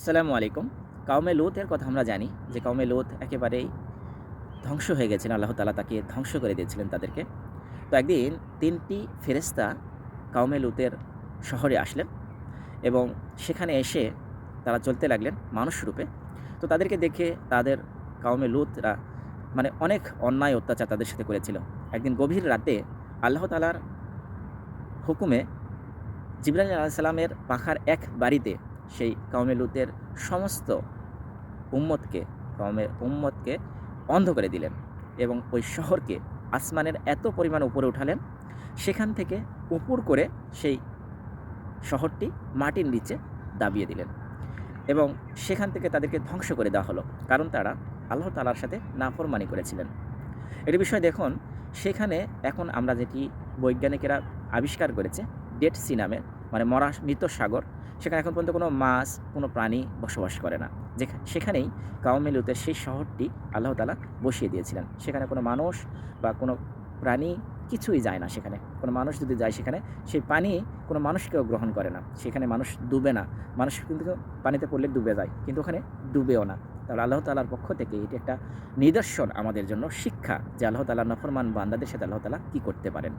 আসসালামু আলাইকুম। কাউমে লূতের কথা আমরা জানি যে কাউমে লূত একেবারেই ধ্বংস হয়ে গেছেন। আল্লাহ তাআলা তাকে ধ্বংস করে দিয়েছিলেন তাদেরকে। তো একদিন ৩টি ফেরেশতা কাউমে লূতের শহরে আসলেন এবং সেখানে এসে তারা চলতে লাগলেন মানুষ রূপে। তো তাদেরকে দেখে তাদের কাউমে লূতরা মানে অনেক অন্যায় অত্যাচার তাদের সাথে করেছিল। একদিন গভীর রাতে আল্লাহ তাআলার হুকুমে জিবরাইল আলাইহিস সালামের পাখার এক বাড়িতে সেই কাউমে লূতের সমস্ত উম্মতকে উম্মতকে অন্ধ করে দিলেন এবং ওই শহরকে আসমানের এত পরিমাণ উপরে উঠালেন, সেখান থেকে উপুড় করে সেই শহরটি মাটির নিচে দাবিয়ে দিলেন এবং সেখান থেকে তাদেরকে ধ্বংস করে দেওয়া হলো। কারণ তারা আল্লাহ তাআলার সাথে নাফরমানি করেছিলেন। এটি বিষয় দেখুন, সেখানে এখন আমরা যেটি বৈজ্ঞানিকেরা আবিষ্কার করেছে ডেড সি নামে, মানে মৃত সাগর, সেখানে এখন পর্যন্ত কোনো মাছ, কোনো প্রাণী বসবাস করে না। সেখানেই কাউমে লূতের সেই শহরটি আল্লাহ তাআলা বসিয়ে দিয়েছিলেন। সেখানে কোনো মানুষ বা কোনো প্রাণী কিছুই যায় না। সেখানে কোনো মানুষ যদি যায় সেখানে, সেই পানি কোনো মানুষকেও গ্রহণ করে না। সেখানে মানুষ ডুবে না। মানুষ কিন্তু পানিতে পড়লে ডুবে যায়, কিন্তু ওখানে ডুবেও না। তাহলে আল্লাহ তাআলার পক্ষ থেকে এটি একটা নিদর্শন আমাদের জন্য, শিক্ষা যে আল্লাহ তাআলার নাফরমান বান্দাদের সাথে আল্লাহ তাআলা কী করতে পারেন।